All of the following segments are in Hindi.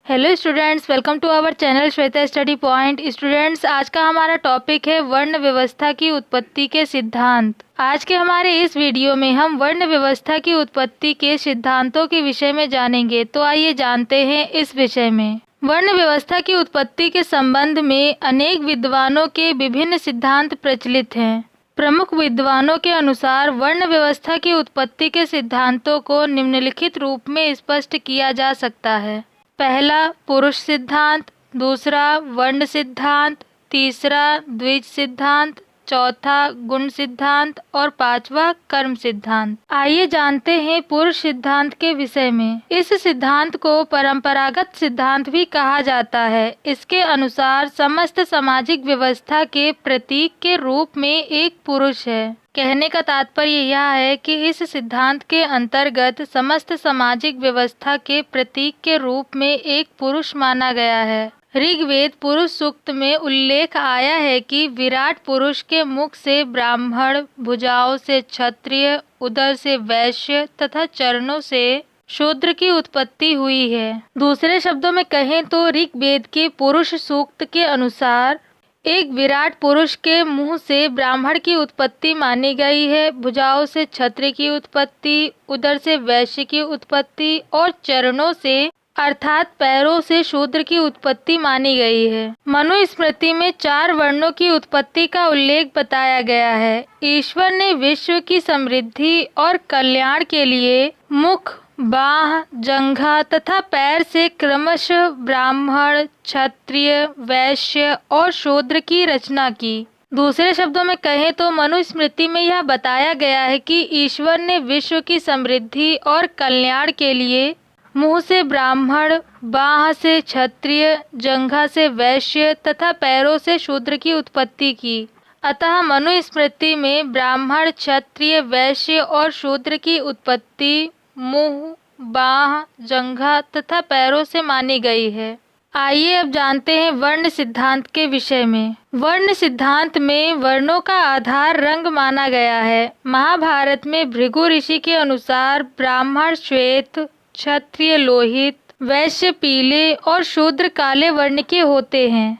Hello students, welcome to our channel Shweta study point. Students, आज का हमारा टॉपिक है वर्ण व्यवस्था की उत्पत्ति के सिद्धांत। आज के हमारे इस वीडियो में हम वर्ण व्यवस्था की उत्पत्ति के सिद्धांतों के विषय में जानेंगे। तो आइए जानते हैं इस विषय में। वर्ण व्यवस्था की उत्पत्ति के संबंध में अनेक विद्वानों के विभिन्न सिद्धांत प्रचलित हैं। प्रमुख विद्वानों के अनुसार वर्ण व्यवस्था की उत्पत्ति के सिद्धांतों को निम्नलिखित रूप में स्पष्ट किया जा सकता है। पहला पुरुष सिद्धांत, दूसरा वर्ण सिद्धांत, तीसरा द्विज सिद्धांत, चौथा गुण सिद्धांत और पांचवा कर्म सिद्धांत। आइए जानते हैं पुरुष सिद्धांत के विषय में। इस सिद्धांत को परंपरागत सिद्धांत भी कहा जाता है। इसके अनुसार समस्त सामाजिक व्यवस्था के प्रतीक के रूप में एक पुरुष है। कहने का तात्पर्य यह है कि इस सिद्धांत के अंतर्गत समस्त सामाजिक व्यवस्था के प्रतीक के रूप में एक पुरुष माना गया है। ऋग्वेद पुरुष सूक्त में उल्लेख आया है कि विराट पुरुष के मुख से ब्राह्मण, भुजाओं से क्षत्रिय, उदर से वैश्य तथा चरणों से शूद्र की उत्पत्ति हुई है। दूसरे शब्दों में कहें तो ऋग्वेद के पुरुष सूक्त के अनुसार एक विराट पुरुष के मुंह से ब्राह्मण की उत्पत्ति मानी गई है, भुजाओं से क्षत्रिय की उत्पत्ति, उदर से वैश्य की उत्पत्ति और चरणों से अर्थात पैरों से शूद्र की उत्पत्ति मानी गई है। मनुस्मृति में 4 वर्णों की उत्पत्ति का उल्लेख बताया गया है। ईश्वर ने विश्व की समृद्धि और कल्याण के लिए मुख, बाह, जंघा तथा पैर से क्रमशः ब्राह्मण, क्षत्रिय, वैश्य और शूद्र की रचना की। दूसरे शब्दों में कहें तो मनुस्मृति में यह बताया गया है कि ईश्वर ने विश्व की समृद्धि और कल्याण के लिए मुंह से ब्राह्मण, बाह से क्षत्रिय, जंघा से वैश्य तथा पैरों से शूद्र की उत्पत्ति की। अतः मनुस्मृति में ब्राह्मण, क्षत्रिय, वैश्य और शूद्र की उत्पत्ति मुंह, बाह, जंघा तथा पैरों से मानी गई है। आइए अब जानते हैं वर्ण सिद्धांत के विषय में। वर्ण सिद्धांत में वर्णों का आधार रंग माना गया है। महाभारत में भृगु ऋषि के अनुसार ब्राह्मण श्वेत, क्षत्रिय लोहित, वैश्य पीले और शूद्र काले वर्ण के होते हैं।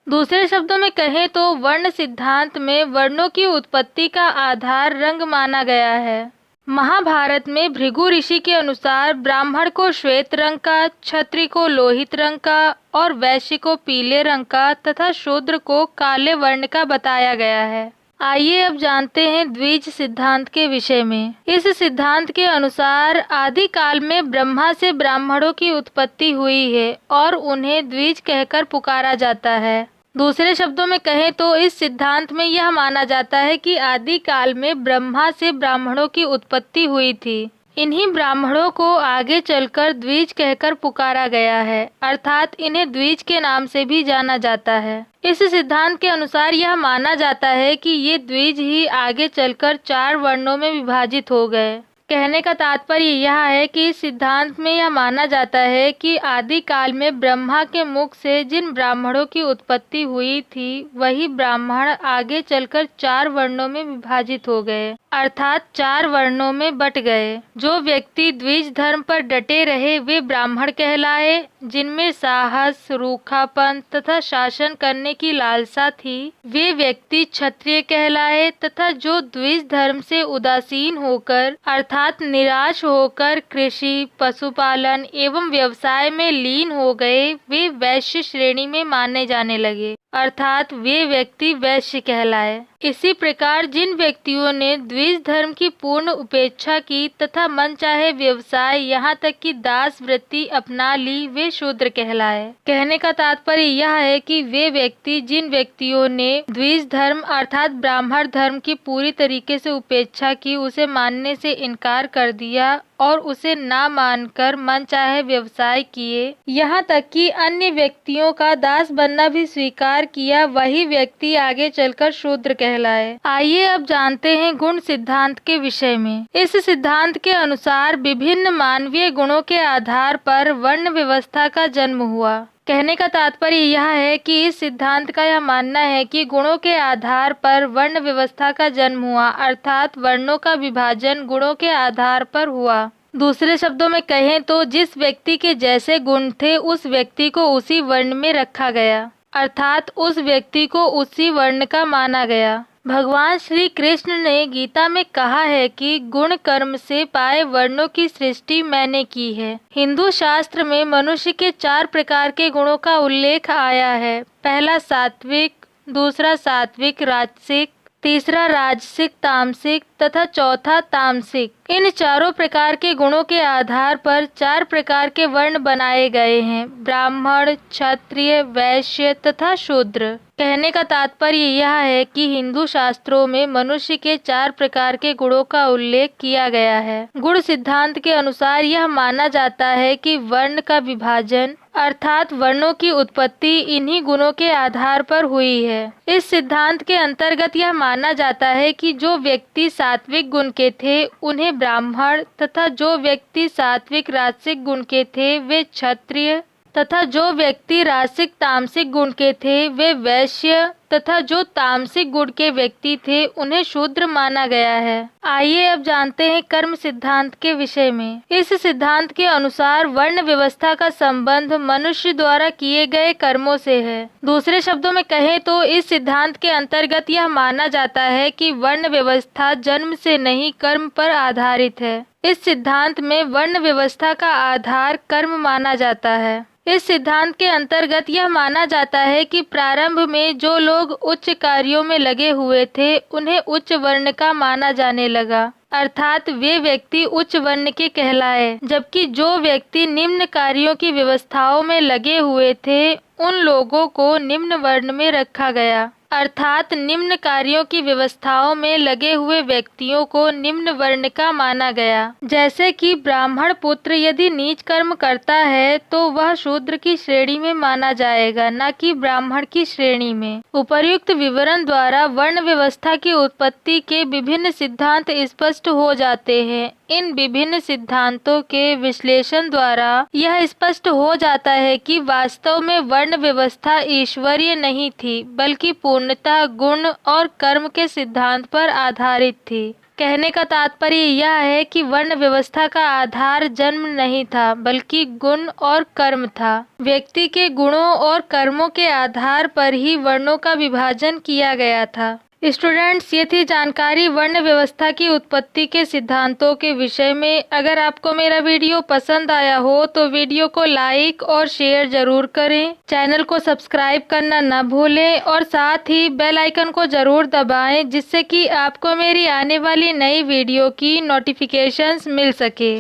दूसरे शब्दों में कहें तो वर्ण सिद्धांत में वर्णों की उत्पत्ति का आधार रंग माना गया है। महाभारत में भृगु ऋषि के अनुसार ब्राह्मण को श्वेत रंग का, क्षत्रिय को लोहित रंग का और वैश्य को पीले रंग का तथा शूद्र को काले वर्ण का बताया गया है। आइए अब जानते हैं द्विज सिद्धांत के विषय में। इस सिद्धांत के अनुसार आदि काल में ब्रह्मा से ब्राह्मणों की उत्पत्ति हुई है और उन्हें द्विज कहकर पुकारा जाता है। दूसरे शब्दों में कहें तो इस सिद्धांत में यह माना जाता है कि आदि काल में ब्रह्मा से ब्राह्मणों की उत्पत्ति हुई थी। इन्हीं ब्राह्मणों को आगे चलकर द्विज कहकर पुकारा गया है, अर्थात इन्हें द्विज के नाम से भी जाना जाता है। इस सिद्धांत के अनुसार यह माना जाता है कि ये द्विज ही आगे चलकर 4 वर्णों में विभाजित हो गए। कहने का तात्पर्य यह है कि इस सिद्धांत में यह माना जाता है कि आदि काल में ब्रह्मा के मुख से जिन ब्राह्मणों की उत्पत्ति हुई थी वही ब्राह्मण आगे चलकर 4 वर्णों में विभाजित हो गए, अर्थात 4 वर्णों में बट गए। जो व्यक्ति द्विज धर्म पर डटे रहे वे ब्राह्मण कहलाए। जिनमें साहस, रूखापन तथा शासन करने की लालसा थी वे व्यक्ति क्षत्रिय कहलाए तथा जो द्विज धर्म से उदासीन होकर अर्थात निराश होकर कृषि, पशुपालन एवं व्यवसाय में लीन हो गए वे वैश्य श्रेणी में माने जाने लगे, अर्थात वे व्यक्ति वैश्य कहलाए। इसी प्रकार जिन व्यक्तियों ने द्विज धर्म की पूर्ण उपेक्षा की तथा मनचाहे व्यवसाय यहाँ तक कि दास वृत्ति अपना ली वे शूद्र कहलाए। कहने का तात्पर्य यह है कि वे व्यक्ति जिन व्यक्तियों ने द्विज धर्म अर्थात ब्राह्मण धर्म की पूरी तरीके से उपेक्षा की, उसे मानने से इनकार कर दिया और उसे ना मानकर मनचाहे व्यवसाय किए, यहाँ तक कि अन्य व्यक्तियों का दास बनना भी स्वीकार किया, वही व्यक्ति आगे चलकर शूद्र कहलाए। आइए अब जानते हैं गुण सिद्धांत के विषय में। इस सिद्धांत के अनुसार विभिन्न मानवीय गुणों के आधार पर वर्ण व्यवस्था का जन्म हुआ। कहने का तात्पर्य यह है कि इस सिद्धांत का यह मानना है कि गुणों के आधार पर वर्ण व्यवस्था का जन्म हुआ, अर्थात वर्णों का विभाजन गुणों के आधार पर हुआ। दूसरे शब्दों में कहें तो जिस व्यक्ति के जैसे गुण थे उस व्यक्ति को उसी वर्ण में रखा गया, अर्थात उस व्यक्ति को उसी वर्ण का माना गया। भगवान श्री कृष्ण ने गीता में कहा है कि गुण कर्म से पाए वर्णों की सृष्टि मैंने की है। हिंदू शास्त्र में मनुष्य के 4 प्रकार के गुणों का उल्लेख आया है। पहला सात्विक, दूसरा सात्विक राजसिक, तीसरा राजसिक तामसिक तथा चौथा तामसिक। इन चारों प्रकार के गुणों के आधार पर 4 प्रकार के वर्ण बनाए गए हैं, ब्राह्मण, क्षत्रिय, वैश्य तथा शूद्र। कहने का तात्पर्य यह है कि हिंदू शास्त्रों में मनुष्य के 4 प्रकार के गुणों का उल्लेख किया गया है। गुण सिद्धांत के अनुसार यह माना जाता है कि वर्ण का विभाजन अर्थात वर्णों की उत्पत्ति इन्हीं गुणों के आधार पर हुई है। इस सिद्धांत के अंतर्गत यह माना जाता है कि जो व्यक्ति सात्विक गुण के थे उन्हें ब्राह्मण तथा जो व्यक्ति सात्विक राजसिक गुण के थे वे क्षत्रिय तथा जो व्यक्ति राजसिक तामसिक गुण के थे वे वैश्य तथा जो तामसिक गुण के व्यक्ति थे उन्हें शूद्र माना गया है। आइए अब जानते हैं कर्म सिद्धांत के विषय में। इस सिद्धांत के अनुसार वर्ण व्यवस्था का संबंध मनुष्य द्वारा किए गए कर्मों से है। दूसरे शब्दों में कहें तो इस सिद्धांत के अंतर्गत यह माना जाता है कि वर्ण व्यवस्था जन्म से नहीं कर्म पर आधारित है। इस सिद्धांत में वर्ण व्यवस्था का आधार कर्म माना जाता है। इस सिद्धांत के अंतर्गत यह माना जाता है कि प्रारंभ में जो लोग उच्च कार्यों में लगे हुए थे उन्हें उच्च वर्ण का माना जाने लगा, अर्थात वे व्यक्ति उच्च वर्ण के कहलाए, जबकि जो व्यक्ति निम्न कार्यों की व्यवस्थाओं में लगे हुए थे उन लोगों को निम्न वर्ण में रखा गया, अर्थात निम्न कार्यों की व्यवस्थाओं में लगे हुए व्यक्तियों को निम्न वर्ण का माना गया। जैसे कि ब्राह्मण पुत्र यदि नीच कर्म करता है तो वह शूद्र की श्रेणी में माना जाएगा, न कि ब्राह्मण की श्रेणी में। उपर्युक्त विवरण द्वारा वर्ण व्यवस्था की उत्पत्ति के विभिन्न सिद्धांत स्पष्ट हो जाते हैं। इन विभिन्न सिद्धांतों के विश्लेषण द्वारा यह स्पष्ट हो जाता है कि वास्तव में वर्ण व्यवस्था ईश्वरीय नहीं थी, बल्कि पूर्णतः गुण और कर्म के सिद्धांत पर आधारित थी। कहने का तात्पर्य यह है कि वर्ण व्यवस्था का आधार जन्म नहीं था, बल्कि गुण और कर्म था। व्यक्ति के गुणों और कर्मों के आधार पर ही वर्णों का विभाजन किया गया था। स्टूडेंट्स, ये थी जानकारी वर्ण व्यवस्था की उत्पत्ति के सिद्धांतों के विषय में। अगर आपको मेरा वीडियो पसंद आया हो तो वीडियो को लाइक और शेयर जरूर करें। चैनल को सब्सक्राइब करना न भूलें और साथ ही बेल आइकन को जरूर दबाएं, जिससे कि आपको मेरी आने वाली नई वीडियो की नोटिफिकेशंस मिल सके।